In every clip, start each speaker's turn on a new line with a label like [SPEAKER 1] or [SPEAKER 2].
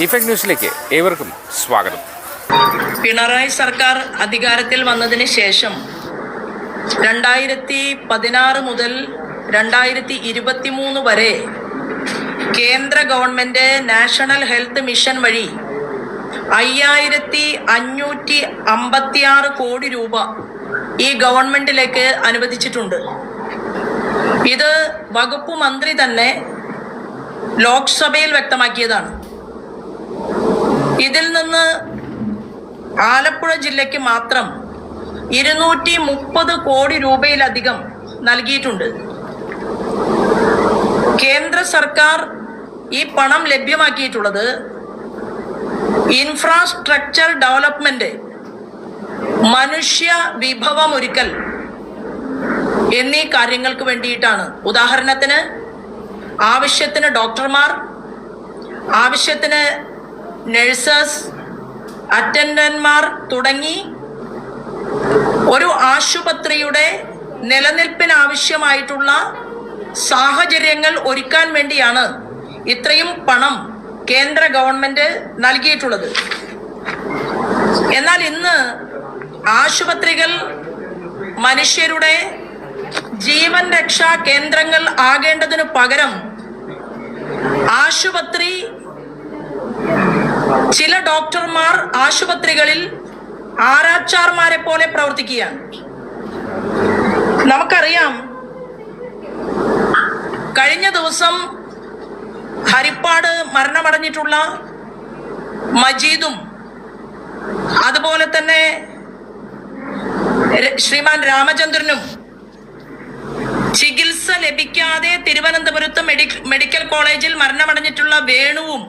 [SPEAKER 1] Effect ന്യൂസിലേക്ക് ഏവർക്കും സ്വാഗതം.
[SPEAKER 2] പിണറായി സർക്കാർ അധികാരത്തിൽ വന്നതിന് ശേഷം 2016 മുതൽ 2023 വരെ കേന്ദ്ര ഗവൺമെന്റ് നാഷണൽ ഹെൽത്ത് മിഷൻ വഴി 5556 കോടി രൂപ ഈ ഗവൺമെന്റിലേക്ക് അനുവദിച്ചിട്ടുണ്ട്. ഇത് വകുപ്പ് മന്ത്രി തന്നെ ലോക്സഭയിൽ വ്യക്തമാക്കിയതാണ്. ഇതിൽ നിന്ന് ആലപ്പുഴ ജില്ലയ്ക്ക് മാത്രം 230 കോടി രൂപയിലധികം നൽകിയിട്ടുണ്ട്. കേന്ദ്ര സർക്കാർ ഈ പണം ലഭ്യമാക്കിയിട്ടുള്ളത് ഇൻഫ്രാസ്ട്രക്ചർ ഡെവലപ്മെന്റ്, മനുഷ്യ വിഭവമൊരുക്കൽ എന്നീ കാര്യങ്ങൾക്ക് വേണ്ടിയിട്ടാണ്. ഉദാഹരണത്തിന് ആവശ്യത്തിന് ഡോക്ടർമാർ, ആവശ്യത്തിന് നഴ്സസ്, അറ്റൻഡന്റ്മാർ തുടങ്ങി ഒരു ആശുപത്രിയുടെ നിലനിൽപ്പിനാവശ്യമായിട്ടുള്ള സാഹചര്യങ്ങൾ ഒരുക്കാൻ വേണ്ടിയാണ് ഇത്രയും പണം കേന്ദ്ര ഗവൺമെന്റ് നൽകിയിട്ടുള്ളത്. എന്നാൽ ഇന്ന് ആശുപത്രികൾ മനുഷ്യരുടെ ജീവൻ രക്ഷാ കേന്ദ്രങ്ങൾ ആകേണ്ടതിനു പകരം ആശുപത്രി, ചില ഡോക്ടർമാർ ആശുപത്രികളിൽ ആരാച്ചാർമാരെ പോലെ പ്രവർത്തിക്കുകയാണ്. നമുക്കറിയാം, കഴിഞ്ഞ ദിവസം ഹരിപ്പാട് മരണമടഞ്ഞിട്ടുള്ള മജീദും അതുപോലെ തന്നെ ശ്രീമാൻ രാമചന്ദ്രനും ചികിത്സ ലഭിക്കാതെ തിരുവനന്തപുരത്ത് മെഡിക്കൽ കോളേജിൽ മരണമടഞ്ഞിട്ടുള്ള വേണുവും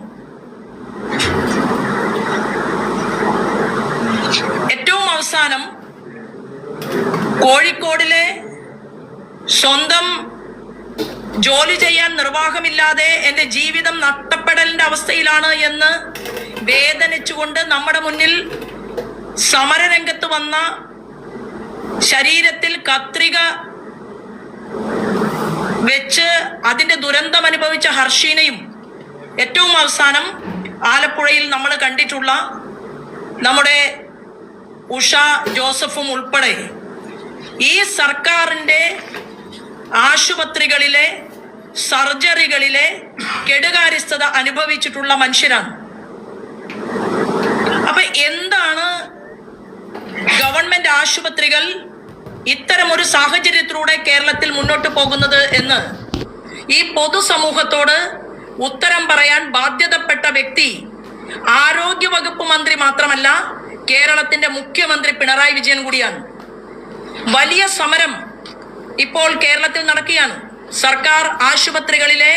[SPEAKER 2] ഏറ്റവും അവസാനം കോഴിക്കോടിലെ സ്വന്തം ജോലി ചെയ്യാൻ നിർവാഹമില്ലാതെ എൻ്റെ ജീവിതം നഷ്ടപ്പെടലിന്റെ അവസ്ഥയിലാണ് എന്ന് വേദനിച്ചുകൊണ്ട് നമ്മുടെ മുന്നിൽ സമരരംഗത്ത് വന്ന, ശരീരത്തിൽ കത്രിക വെച്ച് അതിന്റെ ദുരന്തം അനുഭവിച്ച ഹർഷീനയും, ഏറ്റവും അവസാനം ആലപ്പുഴയിൽ നമ്മൾ കണ്ടിട്ടുള്ള നമ്മുടെ ഉഷ ജോസഫും ഉൾപ്പെടെ ഈ സർക്കാരിൻ്റെ ആശുപത്രികളിലെ സർജറികളിലെ കെടുകാര്യസ്ഥത അനുഭവിച്ചിട്ടുള്ള മനുഷ്യരാണ്. അപ്പൊ എന്താണ് ഗവൺമെന്റ് ആശുപത്രികൾ ഇത്തരമൊരു സാഹചര്യത്തിലൂടെ കേരളത്തിൽ മുന്നോട്ട് പോകുന്നത് എന്ന് ഈ പൊതുസമൂഹത്തോട് ഉത്തരം പറയാൻ ബാധ്യതപ്പെട്ട വ്യക്തി ആരോഗ്യവകുപ്പ് മന്ത്രി മാത്രമല്ല, കേരളത്തിന്റെ മുഖ്യമന്ത്രി പിണറായി വിജയൻ കൂടിയാണ്. വലിയ സമരം ഇപ്പോൾ കേരളത്തിൽ നടക്കുകയാണ്. സർക്കാർ ആശുപത്രികളിലെ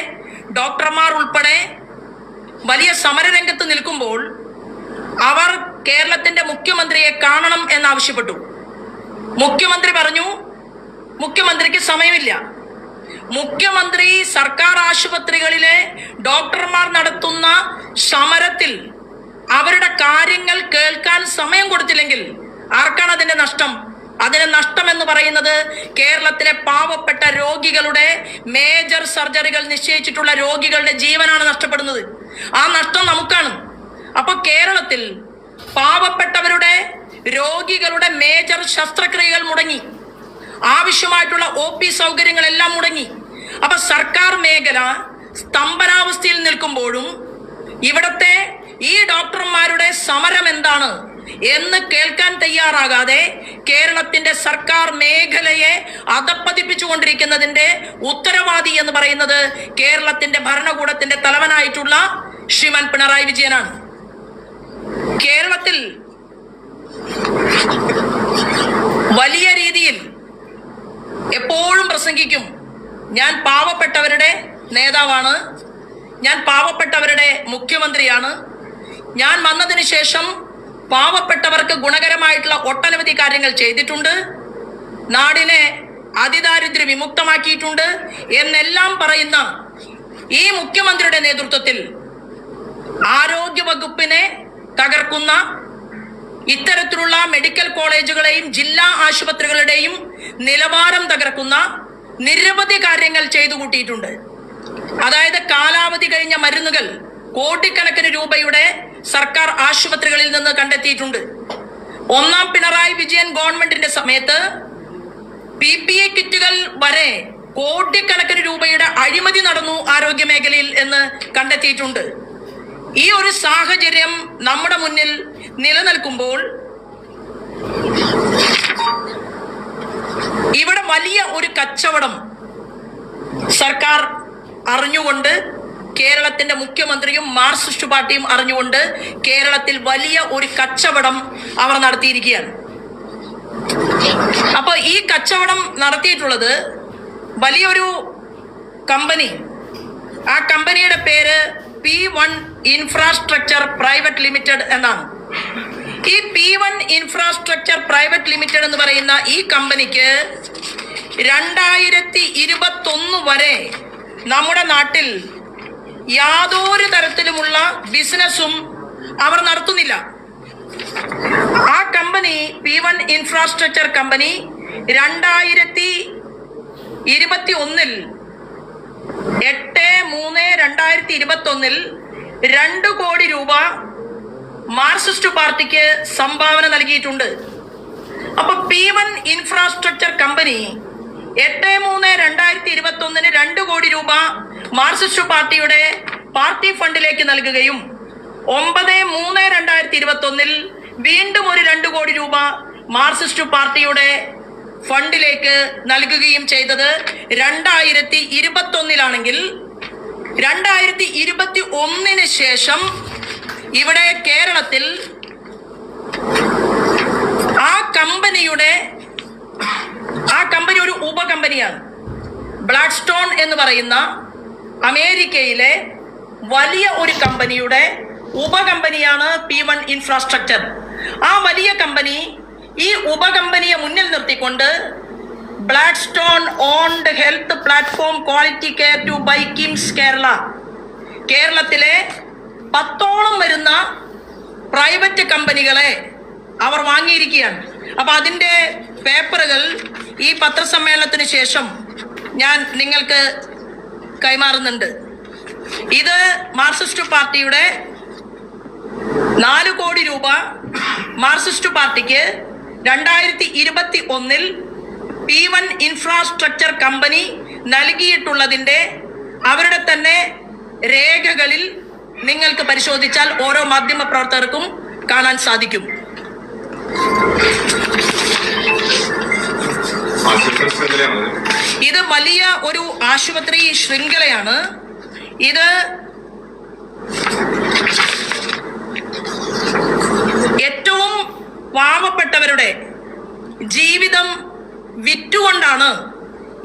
[SPEAKER 2] ഡോക്ടർമാർ ഉൾപ്പെടെ വലിയ സമരരംഗത്ത് നിൽക്കുമ്പോൾ അവർ കേരളത്തിന്റെ മുഖ്യമന്ത്രിയെ കാണണം എന്നാവശ്യപ്പെട്ടു. മുഖ്യമന്ത്രി പറഞ്ഞു മുഖ്യമന്ത്രിക്ക് സമയമില്ല. മുഖ്യമന്ത്രി സർക്കാർ ആശുപത്രികളിലെ ഡോക്ടർമാർ നടത്തുന്ന സമരത്തിൽ അവരുടെ കാര്യങ്ങൾ കേൾക്കാൻ സമയം കൊടുത്തില്ലെങ്കിൽ ആർക്കാണ് അതിന്റെ നഷ്ടം? അതിന് നഷ്ടം എന്ന് പറയുന്നത് കേരളത്തിലെ പാവപ്പെട്ട രോഗികളുടെ, മേജർ സർജറികൾ നിശ്ചയിച്ചിട്ടുള്ള രോഗികളുടെ ജീവനാണ് നഷ്ടപ്പെടുന്നത്. ആ നഷ്ടം നമുക്കാണ്. അപ്പൊ കേരളത്തിൽ പാവപ്പെട്ടവരുടെ, രോഗികളുടെ മേജർ ശസ്ത്രക്രിയകൾ മുടങ്ങി, ആവശ്യമായിട്ടുള്ള OP സൗകര്യങ്ങളെല്ലാം മുടങ്ങി. അപ്പൊ സർക്കാർ മേഖല സ്തംഭനാവസ്ഥയിൽ നിൽക്കുമ്പോഴും ഇവിടത്തെ ഈ ഡോക്ടർമാരുടെ സമരം എന്താണ് എന്ന് കേൾക്കാൻ തയ്യാറാകാതെ കേരളത്തിന്റെ സർക്കാർ മേഖലയെ അധപ്പതിപ്പിച്ചുകൊണ്ടിരിക്കുന്നതിന്റെ ഉത്തരവാദി എന്ന് പറയുന്നത് കേരളത്തിന്റെ ഭരണകൂടത്തിന്റെ തലവനായിട്ടുള്ള ശ്രീമാൻ പിണറായി വിജയനാണ്. കേരളത്തിൽ വലിയ രീതിയിൽ എപ്പോഴും പ്രസംഗിക്കും, ഞാൻ പാവപ്പെട്ടവരുടെ നേതാവാണ്, ഞാൻ പാവപ്പെട്ടവരുടെ മുഖ്യമന്ത്രിയാണ്, ഞാൻ വന്നതിന് ശേഷം പാവപ്പെട്ടവർക്ക് ഗുണകരമായിട്ടുള്ള ഒട്ടനവധി കാര്യങ്ങൾ ചെയ്തിട്ടുണ്ട്, നാടിനെ അതിദാരിദ്ര്യ വിമുക്തമാക്കിയിട്ടുണ്ട് എന്നെല്ലാം പറയുന്ന ഈ മുഖ്യമന്ത്രിയുടെ നേതൃത്വത്തിൽ ആരോഗ്യ വകുപ്പിനെ തകർക്കുന്ന, ഇത്തരത്തിലുള്ള മെഡിക്കൽ കോളേജുകളെയും ജില്ലാ ആശുപത്രികളുടെയും നിലവാരം തകർക്കുന്ന നിരവധി കാര്യങ്ങൾ ചെയ്തു കൂട്ടിയിട്ടുണ്ട്. അതായത് കാലാവധി കഴിഞ്ഞ മരുന്നുകൾ കോടിക്കണക്കിന് രൂപയുടെ സർക്കാർ ആശുപത്രികളിൽ നിന്ന് കണ്ടെത്തിയിട്ടുണ്ട്. ഒന്നാം പിണറായി വിജയൻ ഗവൺമെന്റിന്റെ സമയത്ത് PPE കിറ്റുകൾ വരെ കോടിക്കണക്കിന് രൂപയുടെ അഴിമതി നടന്നു ആരോഗ്യ മേഖലയിൽ എന്ന് കണ്ടെത്തിയിട്ടുണ്ട്. ഈ ഒരു സാഹചര്യം നമ്മുടെ മുന്നിൽ നിലനിൽക്കുമ്പോൾ ഇവിടെ വലിയ ഒരു കച്ചവടം സർക്കാർ അറിഞ്ഞുകൊണ്ട്, കേരളത്തിന്റെ മുഖ്യമന്ത്രിയും മാർക്സിസ്റ്റ് പാർട്ടിയും അറിഞ്ഞുകൊണ്ട് കേരളത്തിൽ വലിയ ഒരു കച്ചവടം അവർ നടത്തിയിരിക്കുകയാണ്. അപ്പൊ ഈ കച്ചവടം നടത്തിയിട്ടുള്ളത് വലിയൊരു കമ്പനി, ആ കമ്പനിയുടെ പേര് P1 ഇൻഫ്രാസ്ട്രക്ചർ പ്രൈവറ്റ് ലിമിറ്റഡ് എന്നാണ്. ഈ P1 ഇൻഫ്രാസ്ട്രക്ചർ പ്രൈവറ്റ് ലിമിറ്റഡ് എന്ന് പറയുന്ന ഈ കമ്പനിക്ക് 2021 വരെ നമ്മുടെ നാട്ടിൽ യാതൊരു തരത്തിലുമുള്ള ബിസിനസ്സും അവർ നടത്തുന്നില്ല. ആ കമ്പനി P1 ഇൻഫ്രാസ്ട്രക്ചർ കമ്പനി 2021 8/3/2021 2 കോടി രൂപ മാർക്സിസ്റ്റ് പാർട്ടിക്ക് സംഭാവന നൽകിയിട്ടുണ്ട്. അപ്പൊ P1 ഇൻഫ്രാസ്ട്രക്ചർ കമ്പനി 8/3/2021 2 കോടി രൂപ മാർക്സിസ്റ്റ് പാർട്ടിയുടെ പാർട്ടി ഫണ്ടിലേക്ക് നൽകുകയും 9/3/2021 വീണ്ടും ഒരു 2 കോടി രൂപ മാർക്സിസ്റ്റ് പാർട്ടിയുടെ ഫണ്ടിലേക്ക് നൽകുകയും ചെയ്തത് 2021 2021 ശേഷം ഇവിടെ കേരളത്തിൽ ആ കമ്പനി ഒരു ഉപകമ്പനിയാണ്. ബ്ലാക്ക് സ്റ്റോൺ എന്ന് പറയുന്ന അമേരിക്കയിലെ വലിയ ഒരു കമ്പനിയുടെ ഉപകമ്പനിയാണ് P1 ഇൻഫ്രാസ്ട്രക്ചർ. ആ വലിയ കമ്പനി ഈ ഉപകമ്പനിയെ മുന്നിൽ നിർത്തിക്കൊണ്ട് Blackstone owned health platform quality care to buy KIMS Kerala, കേരളത്തിലെ 10ഓളം വരുന്ന പ്രൈവറ്റ് കമ്പനികളെ അവർ വാങ്ങിയിരിക്കുകയാണ്. അപ്പൊ അതിന്റെ പേപ്പറുകൾ ഈ പത്രസമ്മേളനത്തിന് ശേഷം ഞാൻ നിങ്ങൾക്ക് കൈമാറുന്നുണ്ട്. ഇത് മാർക്സിസ്റ്റ് പാർട്ടിയുടെ 4 കോടി രൂപ മാർക്സിസ്റ്റ് പാർട്ടിക്ക് 2021 P1 ഇൻഫ്രാസ്ട്രക്ചർ കമ്പനി നൽകിയിട്ടുള്ളതിന്റെ അവരുടെ തന്നെ രേഖകളിൽ നിങ്ങൾക്ക് പരിശോധിച്ചാൽ ഓരോ മാധ്യമ പ്രവർത്തകർക്കും കാണാൻ സാധിക്കും. ഇത് വലിയ ഒരു ആശുപത്രി ശൃംഖലയാണ്. ഇത് ഏറ്റവും പാവപ്പെട്ടവരുടെ ജീവിതം വിറ്റുകൊണ്ടാണ്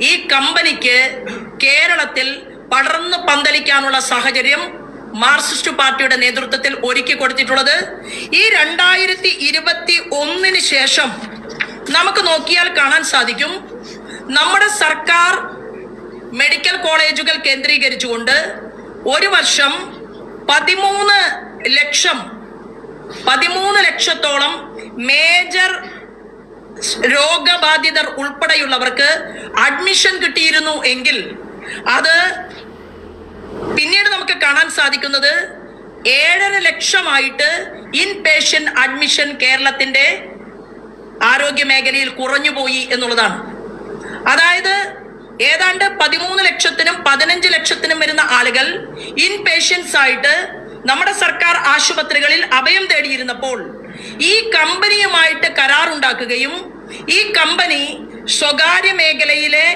[SPEAKER 2] ഈ കമ്പനിക്ക് കേരളത്തിൽ പടർന്ന് പന്തലിക്കാനുള്ള സാഹചര്യം മാർക്സിസ്റ്റ് പാർട്ടിയുടെ നേതൃത്വത്തിൽ ഒരുക്കി കൊടുത്തിട്ടുള്ളത്. ഈ 2021 ശേഷം നമുക്ക് നോക്കിയാൽ കാണാൻ സാധിക്കും, നമ്മുടെ സർക്കാർ മെഡിക്കൽ കോളേജുകൾ കേന്ദ്രീകരിച്ചുകൊണ്ട് ഒരു വർഷം 13 ലക്ഷത്തോളം മേജർ രോഗബാധിതർ ഉൾപ്പെടെയുള്ളവർക്ക് അഡ്മിഷൻ കിട്ടിയിരുന്നു എങ്കിൽ അത് പിന്നീട് നമുക്ക് കാണാൻ സാധിക്കുന്നത് 7.5 ലക്ഷമായിട്ട് ഇൻ പേഷ്യന്റ് അഡ്മിഷൻ കേരളത്തിന്റെ ആരോഗ്യ മേഖലയിൽ കുറഞ്ഞുപോയി എന്നുള്ളതാണ്. അതായത് ഏതാണ്ട് 13 ലക്ഷത്തിനും 15 ലക്ഷത്തിനും വരുന്ന ആളുകൾ ഇൻ പേഷ്യൻസ് ആയിട്ട് നമ്മുടെ സർക്കാർ ആശുപത്രികളിൽ അഭയം തേടിയിരുന്നപ്പോൾ ഈ കമ്പനിയുമായിട്ട് കരാറുണ്ടാക്കുകയും ഈ കമ്പനി സ്വകാര്യ മേഖലയിലെ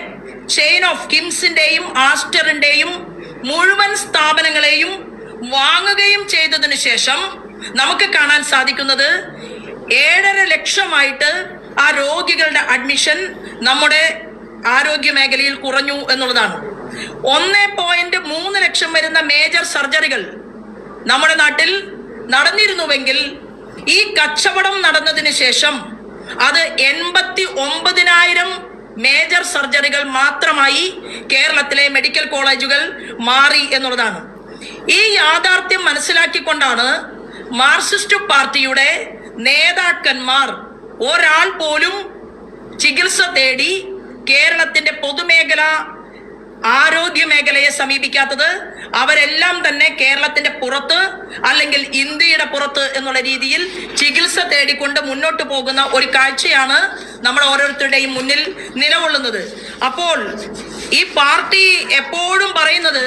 [SPEAKER 2] ചെയിൻ ഓഫ് കിംസിന്റെയും ആസ്റ്ററിന്റെയും മുഴുവൻ സ്ഥാപനങ്ങളെയും വാങ്ങുകയും ചെയ്തതിനു ശേഷം നമുക്ക് കാണാൻ സാധിക്കുന്നത് 7.5 ലക്ഷമായിട്ട് ആ രോഗികളുടെ അഡ്മിഷൻ നമ്മുടെ ആരോഗ്യ മേഖലയിൽ കുറഞ്ഞു എന്നുള്ളതാണ്. 1.3 ലക്ഷം വരുന്ന മേജർ സർജറികൾ നമ്മുടെ നാട്ടിൽ നടന്നിരുന്നുവെങ്കിൽ ഈ കച്ചവടം നടന്നതിന് ശേഷം അത് 89,000 മേജർ സർജറികൾ മാത്രമായി കേരളത്തിലെ മെഡിക്കൽ കോളേജുകൾ മാറി എന്നുള്ളതാണ്. ഈ യാഥാർത്ഥ്യം മനസ്സിലാക്കിക്കൊണ്ടാണ് മാർക്സിസ്റ്റ് പാർട്ടിയുടെ നേതാക്കന്മാർ ഒരാൾ പോലും ചികിത്സ തേടി കേരളത്തിന്റെ പൊതുമേഖല ആരോഗ്യ മേഖലയെ സമീപിക്കാത്തത്. അവരെല്ലാം തന്നെ കേരളത്തിന്റെ പുറത്ത് അല്ലെങ്കിൽ ഇന്ത്യയുടെ പുറത്ത് എന്നുള്ള രീതിയിൽ ചികിത്സ തേടിക്കൊണ്ട് മുന്നോട്ട് പോകുന്ന ഒരു കാഴ്ചയാണ് നമ്മൾ ഓരോരുത്തരുടെയും മുന്നിൽ നിലകൊള്ളുന്നത്. അപ്പോൾ ഈ പാർട്ടി എപ്പോഴും പറയുന്നത്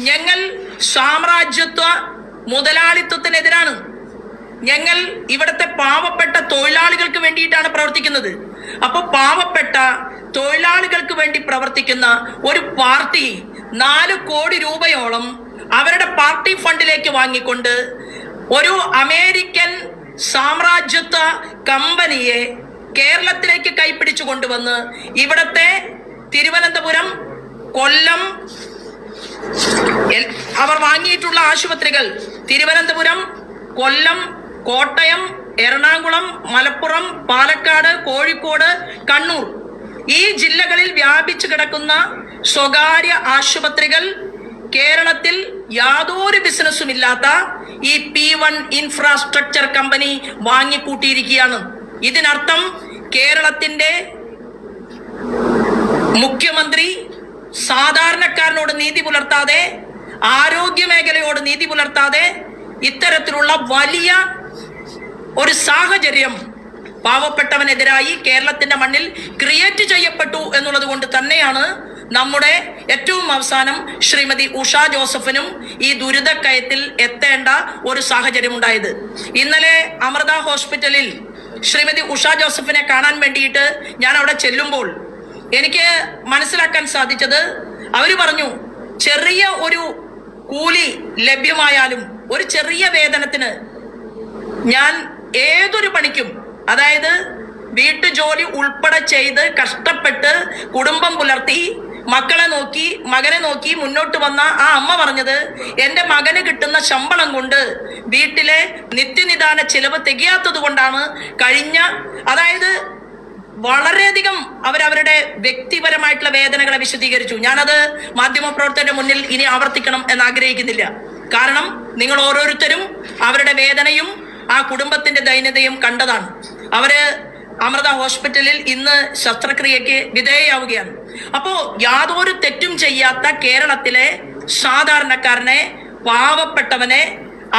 [SPEAKER 2] ഞങ്ങൾ സാമ്രാജ്യത്വ മുതലാളിത്വത്തിനെതിരാണ്, ഞങ്ങൾ ഇവിടുത്തെ പാവപ്പെട്ട തൊഴിലാളികൾക്ക് വേണ്ടിയിട്ടാണ് പ്രവർത്തിക്കുന്നത്. അപ്പൊ പാവപ്പെട്ട തൊഴിലാളികൾക്ക് വേണ്ടി പ്രവർത്തിക്കുന്ന ഒരു പാർട്ടി 4 കോടി രൂപയോളം അവരുടെ പാർട്ടി ഫണ്ടിലേക്ക് വാങ്ങിക്കൊണ്ട് ഒരു അമേരിക്കൻ സാമ്രാജ്യത്വ കമ്പനിയെ കേരളത്തിലേക്ക് കൈപ്പിടിച്ചു കൊണ്ടുവന്ന് ഇവിടത്തെ തിരുവനന്തപുരം, കൊല്ലം, അവർ വാങ്ങിയിട്ടുള്ള ആശുപത്രികൾ തിരുവനന്തപുരം, കൊല്ലം, കോട്ടയം, എറണാകുളം, മലപ്പുറം, പാലക്കാട്, കോഴിക്കോട്, കണ്ണൂർ ഈ ജില്ലകളിൽ വ്യാപിച്ചു കിടക്കുന്ന സ്വകാര്യ ആശുപത്രികൾ കേരളത്തിൽ യാതൊരു ബിസിനസ്സും ഇല്ലാത്ത ഈ P1 ഇൻഫ്രാസ്ട്രക്ചർ കമ്പനി വാങ്ങിക്കൂട്ടിയിരിക്കുകയാണ്. ഇതിനർത്ഥം കേരളത്തിന്റെ മുഖ്യമന്ത്രി സാധാരണക്കാരനോട് നീതി പുലർത്താതെ, ആരോഗ്യ മേഖലയോട് നീതി പുലർത്താതെ ഇത്തരത്തിലുള്ള വലിയ ഒരു സാഹചര്യം പാവപ്പെട്ടവനെതിരായി കേരളത്തിന്റെ മണ്ണിൽ ക്രിയേറ്റ് ചെയ്യപ്പെട്ടു എന്നുള്ളത് കൊണ്ട് തന്നെയാണ് നമ്മുടെ ഏറ്റവും അവസാനം ശ്രീമതി ഉഷ ജോസഫിനും ഈ ദുരിതക്കയത്തിൽ എത്തേണ്ട ഒരു സാഹചര്യം ഉണ്ടായത്. ഇന്നലെ അമൃത ഹോസ്പിറ്റലിൽ ശ്രീമതി ഉഷ ജോസഫിനെ കാണാൻ വേണ്ടിയിട്ട് ഞാൻ അവിടെ ചെല്ലുമ്പോൾ എനിക്ക് മനസ്സിലാക്കാൻ സാധിച്ചത്, അവര് പറഞ്ഞു ചെറിയ ഒരു കൂലി ലഭ്യമായാലും ഒരു ചെറിയ വേതനത്തിന് ഞാൻ ഏതൊരു പണിക്കും, അതായത് വീട്ടുജോലി ഉൾപ്പെടെ ചെയ്ത് കഷ്ടപ്പെട്ട് കുടുംബം പുലർത്തി മക്കളെ നോക്കി മകനെ നോക്കി മുന്നോട്ട് വന്ന ആ അമ്മ പറഞ്ഞത്, എൻ്റെ മകന് കിട്ടുന്ന ശമ്പളം കൊണ്ട് വീട്ടിലെ നിത്യനിദാന ചിലവ് തികയാത്തത് കൊണ്ടാണ് കഴിഞ്ഞ, അതായത് വളരെയധികം അവരവരുടെ വ്യക്തിപരമായിട്ടുള്ള വേദനകളെ വിശദീകരിച്ചു. ഞാനത് മാധ്യമപ്രവർത്തകരുടെ മുന്നിൽ ഇനി ആവർത്തിക്കണം എന്ന് ആഗ്രഹിക്കുന്നില്ല. കാരണം നിങ്ങൾ ഓരോരുത്തരും അവരുടെ വേദനയും ആ കുടുംബത്തിന്റെ ദൈന്യതയും കണ്ടതാണ്. അവര് അമൃത ഹോസ്പിറ്റലിൽ ഇന്ന് ശസ്ത്രക്രിയക്ക് വിധേയയാവുകയാണ്. അപ്പോ യാതൊരു തെറ്റും ചെയ്യാത്ത കേരളത്തിലെ സാധാരണക്കാരനെ, പാവപ്പെട്ടവനെ,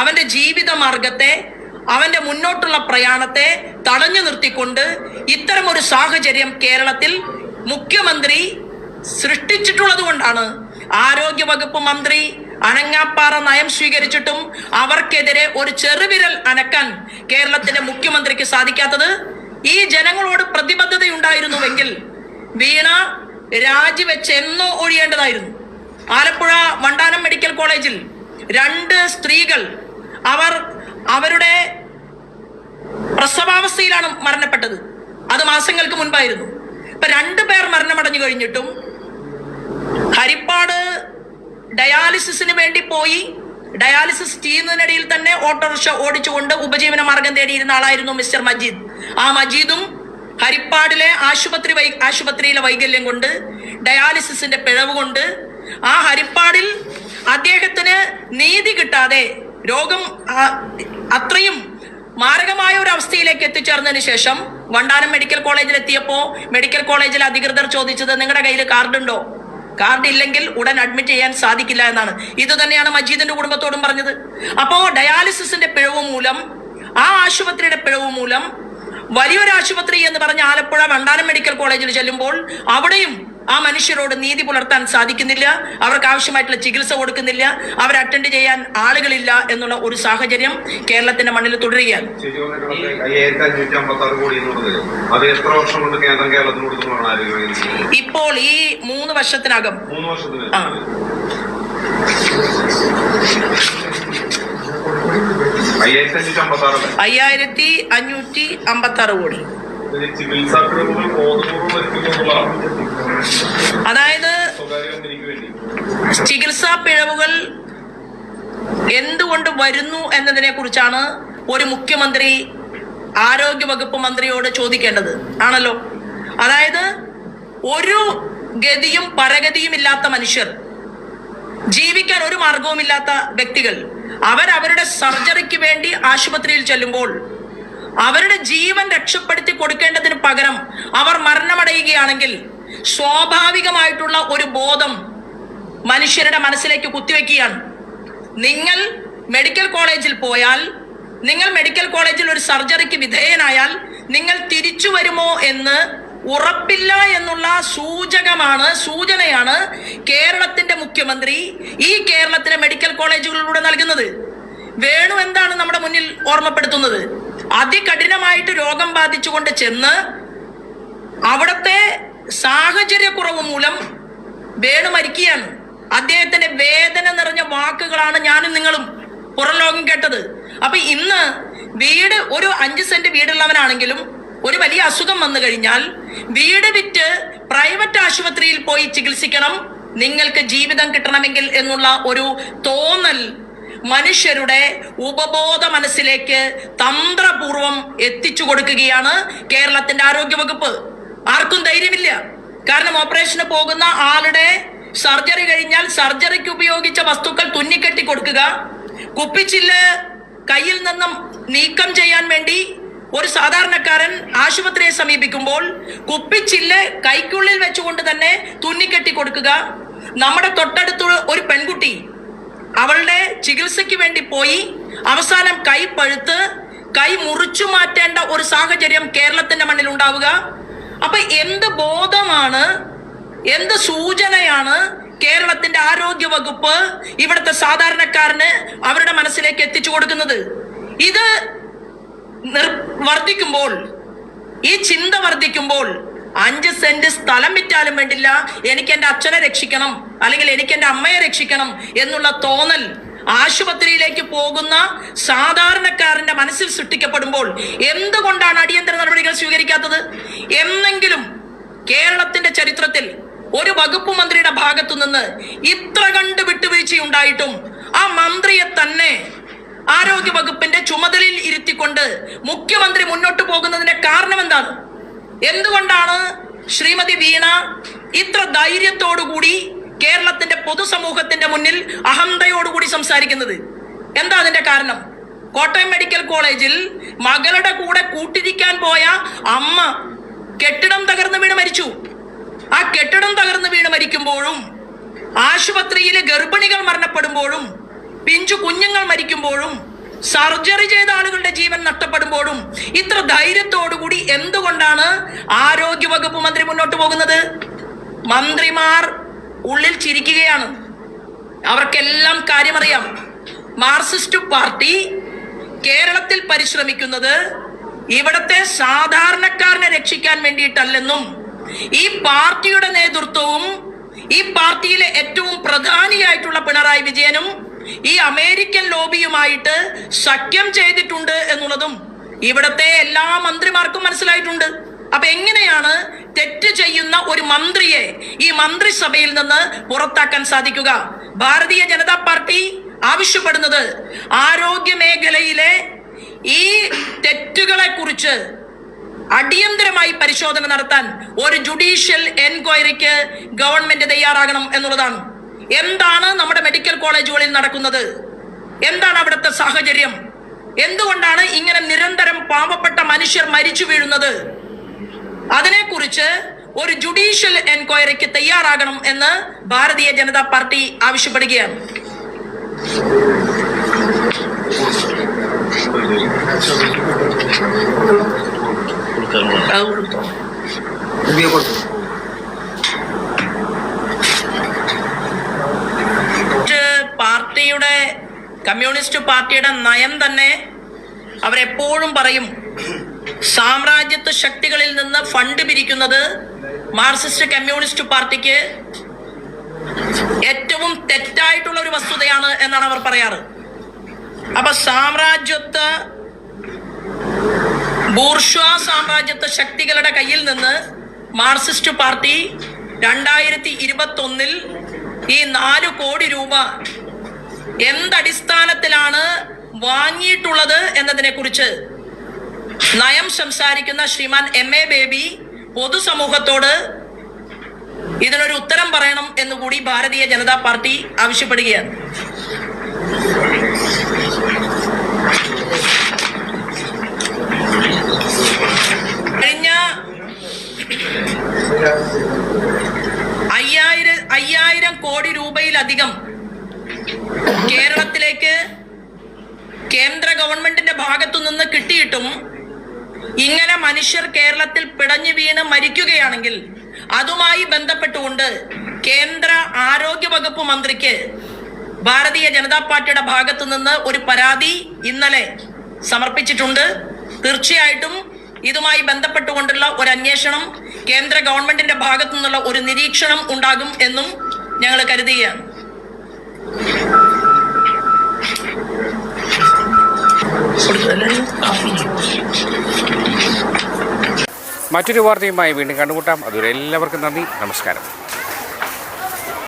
[SPEAKER 2] അവന്റെ ജീവിത മാർഗത്തെ, അവന്റെ മുന്നോട്ടുള്ള പ്രയാണത്തെ തടഞ്ഞു നിർത്തിക്കൊണ്ട് ഇത്തരം ഒരു സാഹചര്യം കേരളത്തിൽ മുഖ്യമന്ത്രി സൃഷ്ടിച്ചിട്ടുള്ളത് കൊണ്ടാണ് ആരോഗ്യ വകുപ്പ് മന്ത്രി അനങ്ങാപ്പാറ നയം സ്വീകരിച്ചിട്ടും അവർക്കെതിരെ ഒരു ചെറുവിരൽ അനക്കാൻ കേരളത്തിന്റെ മുഖ്യമന്ത്രിക്ക് സാധിക്കാത്തത്. ഈ ജനങ്ങളോട് പ്രതിബദ്ധതയുണ്ടായിരുന്നുവെങ്കിൽ വീണ രാജിവെച്ച് എന്നോ ഒഴിയേണ്ടതായിരുന്നു. ആലപ്പുഴ വണ്ടാനം മെഡിക്കൽ കോളേജിൽ 2 സ്ത്രീകൾ അവരുടെ പ്രസവാവസ്ഥയിലാണ് മരണപ്പെട്ടത്. അത് മാസങ്ങൾക്ക് മുൻപായിരുന്നു. ഇപ്പൊ 2 പേർ മരണമടഞ്ഞു കഴിഞ്ഞിട്ടും ഹരിപ്പാട് ഡയാലിസിസിന് വേണ്ടി പോയി ഡയാലിസിസ് ചെയ്യുന്നതിനിടയിൽ തന്നെ ഓട്ടോറിക്ഷ ഓടിച്ചുകൊണ്ട് ഉപജീവന മാർഗം തേടിയിരുന്ന ആളായിരുന്നു മിസ്റ്റർ മജീദ്. ആ മജീദും ഹരിപ്പാടിലെ ആശുപത്രിയിലെ വൈകല്യം കൊണ്ട്, ഡയാലിസിസിന്റെ പിഴവ് കൊണ്ട്, ആ ഹരിപ്പാടിൽ അദ്ദേഹത്തിന് നീതി കിട്ടാതെ രോഗം അത്രയും മാരകമായ ഒരു അവസ്ഥയിലേക്ക് എത്തിച്ചേർന്നതിന് ശേഷം വണ്ടാനം മെഡിക്കൽ കോളേജിൽ എത്തിയപ്പോൾ മെഡിക്കൽ കോളേജിലെ അധികൃതർ ചോദിച്ചത്, നിങ്ങളുടെ കയ്യിൽ കാർഡുണ്ടോ? കാർഡ് ഇല്ലെങ്കിൽ ഉടൻ അഡ്മിറ്റ് ചെയ്യാൻ സാധിക്കില്ല എന്നാണ്. ഇത് തന്നെയാണ് മജീദിന്റെ കുടുംബത്തോടും പറഞ്ഞത്. അപ്പോ ഡയാലിസിസിന്റെ പിഴവ് മൂലം, ആ ആശുപത്രിയുടെ പിഴവ് മൂലം വലിയൊരു ആശുപത്രി എന്ന് പറഞ്ഞ ആലപ്പുഴ വണ്ടാനം മെഡിക്കൽ കോളേജിൽ ചെല്ലുമ്പോൾ അവിടെയും ആ മനുഷ്യരോട് നീതി പുലർത്താൻ സാധിക്കുന്നില്ല, അവർക്ക് ആവശ്യമായിട്ടുള്ള ചികിത്സ കൊടുക്കുന്നില്ല, അവർ അറ്റൻഡ് ചെയ്യാൻ ആളുകളില്ല എന്നുള്ള ഒരു സാഹചര്യം കേരളത്തിന്റെ മണ്ണിൽ തുടരുകയാണ്. ഇപ്പോൾ ഈ 3 വർഷത്തിനകം 5556 കോടി. അതായത് ചികിത്സാ പിഴവുകൾ എന്തുകൊണ്ട് വരുന്നു എന്നതിനെ കുറിച്ചാണ് ഒരു മുഖ്യമന്ത്രി ആരോഗ്യ വകുപ്പ് മന്ത്രിയോട് ചോദിക്കേണ്ടത് ആണല്ലോ. അതായത് ഒരു ഗതിയും പരഗതിയും ഇല്ലാത്ത മനുഷ്യർ, ജീവിക്കാൻ ഒരു മാർഗവുമില്ലാത്ത വ്യക്തികൾ, അവരവരുടെ സർജറിക്ക് വേണ്ടി ആശുപത്രിയിൽ ചെല്ലുമ്പോൾ അവരുടെ ജീവൻ രക്ഷപ്പെടുത്തി കൊടുക്കേണ്ടതിന് പകരം അവർ മരണമടയുകയാണെങ്കിൽ സ്വാഭാവികമായിട്ടുള്ള ഒരു ബോധം മനുഷ്യരുടെ മനസ്സിലേക്ക് കുത്തിവെക്കുകയാണ്. നിങ്ങൾ മെഡിക്കൽ കോളേജിൽ പോയാൽ, നിങ്ങൾ മെഡിക്കൽ കോളേജിൽ ഒരു സർജറിക്ക് വിധേയനായാൽ നിങ്ങൾ തിരിച്ചു വരുമോ എന്ന് ഉറപ്പില്ല എന്നുള്ള സൂചനയാണ് കേരളത്തിന്റെ മുഖ്യമന്ത്രി ഈ കേരളത്തിലെ മെഡിക്കൽ കോളേജുകളിലൂടെ നൽകുന്നത്. വേണു എന്താണ് നമ്മുടെ മുന്നിൽ ഓർമ്മപ്പെടുത്തുന്നത്? അതികഠിനമായിട്ട് രോഗം ബാധിച്ചുകൊണ്ട് ചെന്ന് അവിടുത്തെ സാഹചര്യക്കുറവ് മൂലം വേണു മരിക്കുകയാണ്. അദ്ദേഹത്തിന്റെ വേദന നിറഞ്ഞ വാക്കുകളാണ് ഞാനും നിങ്ങളും പുറം ലോകം കേട്ടത്. അപ്പൊ ഇന്ന് വീട്, ഒരു 5 സെന്റ് വീടുള്ളവനാണെങ്കിലും ഒരു വലിയ അസുഖം വന്നു കഴിഞ്ഞാൽ വീട് വിറ്റ് പ്രൈവറ്റ് ആശുപത്രിയിൽ പോയി ചികിത്സിക്കണം, നിങ്ങൾക്ക് ജീവിതം കിട്ടണമെങ്കിൽ എന്നുള്ള ഒരു തോന്നൽ മനുഷ്യരുടെ ഉപബോധ മനസ്സിലേക്ക് തന്ത്രപൂർവം എത്തിച്ചു കൊടുക്കുകയാണ് കേരളത്തിന്റെ ആരോഗ്യവകുപ്പ്. ആർക്കും ധൈര്യമില്ല. കാരണം ഓപ്പറേഷന് പോകുന്ന ആളുടെ സർജറി കഴിഞ്ഞാൽ സർജറിക്ക് ഉപയോഗിച്ച വസ്തുക്കൾ തുന്നിക്കെട്ടി കൊടുക്കുക, കുപ്പിച്ചില്ല് കയ്യിൽ നിന്നും നീക്കം ചെയ്യാൻ വേണ്ടി ഒരു സാധാരണക്കാരൻ ആശുപത്രിയെ സമീപിക്കുമ്പോൾ കുപ്പിച്ചില്ല് കൈക്കുള്ളിൽ വെച്ചുകൊണ്ട് തന്നെ തുന്നിക്കെട്ടി കൊടുക്കുക. നമ്മുടെ തൊട്ടടുത്തുള്ള ഒരു പെൺകുട്ടി അവളുടെ ചികിത്സയ്ക്ക് വേണ്ടി പോയി അവസാനം കൈ പഴുത്ത് കൈ മുറിച്ചു മാറ്റേണ്ട ഒരു സാഹചര്യം കേരളത്തിന്റെ മണ്ണിൽ ഉണ്ടാവുക. അപ്പൊ എന്ത് ബോധമാണ്, എന്ത് സൂചനയാണ് കേരളത്തിന്റെ ആരോഗ്യ വകുപ്പ് ഇവിടുത്തെ സാധാരണക്കാരന് അവരുടെ മനസ്സിലേക്ക് എത്തിച്ചു കൊടുക്കുന്നത്? ഇത് വർദ്ധിക്കുമ്പോൾ, ഈ ചിന്ത വർദ്ധിക്കുമ്പോൾ 5 സെന്റ് സ്ഥലം വിറ്റാലും വേണ്ടില്ല, എനിക്ക് എൻ്റെ അച്ഛനെ രക്ഷിക്കണം അല്ലെങ്കിൽ എനിക്ക് എൻ്റെ അമ്മയെ രക്ഷിക്കണം എന്നുള്ള തോന്നൽ ആശുപത്രിയിലേക്ക് പോകുന്ന സാധാരണക്കാരന്റെ മനസ്സിൽ സൃഷ്ടിക്കപ്പെടുമ്പോൾ എന്തുകൊണ്ടാണ് അടിയന്തര നടപടികൾ സ്വീകരിക്കാത്തത്? എന്നെങ്കിലും കേരളത്തിന്റെ ചരിത്രത്തിൽ ഒരു വകുപ്പ് മന്ത്രിയുടെ ഭാഗത്തു നിന്ന് ഇത്ര കണ്ട് വിട്ടുവീഴ്ചയുണ്ടായിട്ടും ആ മന്ത്രിയെ തന്നെ ആരോഗ്യ വകുപ്പിന്റെ ചുമതലയിൽ ഇരുത്തിക്കൊണ്ട് മുഖ്യമന്ത്രി മുന്നോട്ട് പോകുന്നതിന്റെ കാരണം എന്താണ്? എന്തുകൊണ്ടാണ് ശ്രീമതി വീണ ഇത്ര ധൈര്യത്തോടുകൂടി കേരളത്തിന്റെ പൊതുസമൂഹത്തിന്റെ മുന്നിൽ അഹന്തയോടുകൂടി സംസാരിക്കുന്നത്? എന്താ അതിന്റെ കാരണം? കോട്ടയം മെഡിക്കൽ കോളേജിൽ മകളുടെ കൂടെ കൂട്ടിരിക്കാൻ പോയ അമ്മ കെട്ടിടം തകർന്ന് വീണ് മരിച്ചു. ആ കെട്ടിടം തകർന്ന് വീണ് മരിക്കുമ്പോഴും, ആശുപത്രിയിലെ ഗർഭിണികൾ മരണപ്പെടുമ്പോഴും, പിഞ്ചു കുഞ്ഞുങ്ങൾ മരിക്കുമ്പോഴും, സർജറി ചെയ്ത ആളുകളുടെ ജീവൻ നഷ്ടപ്പെടുമ്പോഴും ഇത്ര ധൈര്യത്തോടുകൂടി എന്തുകൊണ്ടാണ് ആരോഗ്യ വകുപ്പ് മന്ത്രി മുന്നോട്ട് പോകുന്നത്? മന്ത്രിമാർ ഉള്ളിൽ ചിരിക്കുകയാണ്. അവർക്കെല്ലാം കാര്യമറിയാം. മാർക്സിസ്റ്റ് പാർട്ടി കേരളത്തിൽ പരിശ്രമിക്കുന്നത് ഇവിടത്തെ സാധാരണക്കാരനെ രക്ഷിക്കാൻ വേണ്ടിയിട്ടല്ലെന്നും ഈ പാർട്ടിയുടെ നേതൃത്വവും ഈ പാർട്ടിയിലെ ഏറ്റവും പ്രധാനിയായിട്ടുള്ള പിണറായി വിജയനും ഈ അമേരിക്കൻ ലോബിയുമായിട്ട് സഖ്യം ചെയ്തിട്ടുണ്ട് എന്നുള്ളതും ഇവിടത്തെ എല്ലാ മന്ത്രിമാർക്കും മനസ്സിലായിട്ടുണ്ട്. അപ്പൊ എങ്ങനെയാണ് തെറ്റ് ചെയ്യുന്ന ഒരു മന്ത്രിയെ ഈ മന്ത്രിസഭയിൽ നിന്ന് പുറത്താക്കാൻ സാധിക്കുക? ഭാരതീയ ജനതാ പാർട്ടി ആവശ്യപ്പെടുന്നത് ആരോഗ്യ മേഖലയിലെ ഈ തെറ്റുകളെ കുറിച്ച് അടിയന്തരമായി പരിശോധന നടത്താൻ ഒരു ജുഡീഷ്യൽ എൻക്വയറിക്ക് ഗവൺമെന്റ് തയ്യാറാകണം എന്നുള്ളതാണ്. എന്താണ് നമ്മുടെ മെഡിക്കൽ കോളേജുകളിൽ നടക്കുന്നത്? എന്താണ് അവിടുത്തെ സാഹചര്യം? എന്തുകൊണ്ടാണ് ഇങ്ങനെ നിരന്തരം പാവപ്പെട്ട മനുഷ്യർ മരിച്ചു വീഴുന്നത്? അതിനെക്കുറിച്ച് ഒരു ജുഡീഷ്യൽ എൻക്വയറിക്ക് തയ്യാറാകണം എന്ന് ഭാരതീയ ജനതാ പാർട്ടി ആവശ്യപ്പെടുകയാണ്. കമ്മ്യൂണിസ്റ്റ് പാർട്ടിയുടെ നയം തന്നെ അവരെപ്പോഴും പറയും, സാമ്രാജ്യത്വ ശക്തികളിൽ നിന്ന് ഫണ്ട് പിരിക്കുന്നത് മാർക്സിസ്റ്റ് കമ്മ്യൂണിസ്റ്റ് പാർട്ടിക്ക് ഏറ്റവും തെറ്റായിട്ടുള്ള ഒരു വസ്തുതയാണ് എന്നാണ് അവർ പറയാറ്. അപ്പൊ ബൂർഷ്വാ സാമ്രാജ്യത്വ ശക്തികളുടെ കയ്യിൽ നിന്ന് മാർക്സിസ്റ്റ് പാർട്ടി 2021 ഈ 4 കോടി രൂപ എന്തടിസ്ഥാനത്തിലാണ് വാങ്ങിയിട്ടുള്ളത് എന്നതിനെ കുറിച്ച് നയം സംസാരിക്കുന്ന ശ്രീമാൻ MA ബേബി പൊതുസമൂഹത്തോട് ഇതിനൊരു ഉത്തരം പറയണം എന്നുകൂടി ഭാരതീയ ജനതാ പാർട്ടി ആവശ്യപ്പെടുകയാണ്. കഴിഞ്ഞ 5000 കോടി രൂപയിൽ ഗവൺമെന്റിന്റെ ഭാഗത്തു നിന്ന് കിട്ടിയിട്ടും ഇങ്ങനെ മനുഷ്യർ കേരളത്തിൽ പിടഞ്ഞു വീണ് മരിക്കുകയാണെങ്കിൽ അതുമായി ബന്ധപ്പെട്ടുകൊണ്ട് കേന്ദ്ര ആരോഗ്യ വകുപ്പ് മന്ത്രിക്ക് ഭാരതീയ ജനതാ പാർട്ടിയുടെ ഭാഗത്തു നിന്ന് ഒരു പരാതി ഇന്നലെ സമർപ്പിച്ചിട്ടുണ്ട്. തീർച്ചയായിട്ടും ഇതുമായി ബന്ധപ്പെട്ടുകൊണ്ടുള്ള ഒരു അന്വേഷണം കേന്ദ്ര ഗവൺമെന്റിന്റെ ഭാഗത്തു നിന്നുള്ള ഒരു നിരീക്ഷണം ഉണ്ടാകും എന്നും ഞങ്ങൾ കരുതുകയാണ്.
[SPEAKER 1] മറ്റൊരു വാർത്തയുമായി വീണ്ടും കണ്ടുമുട്ടാം. അതുവരെ എല്ലാവർക്കും നന്ദി, നമസ്കാരം.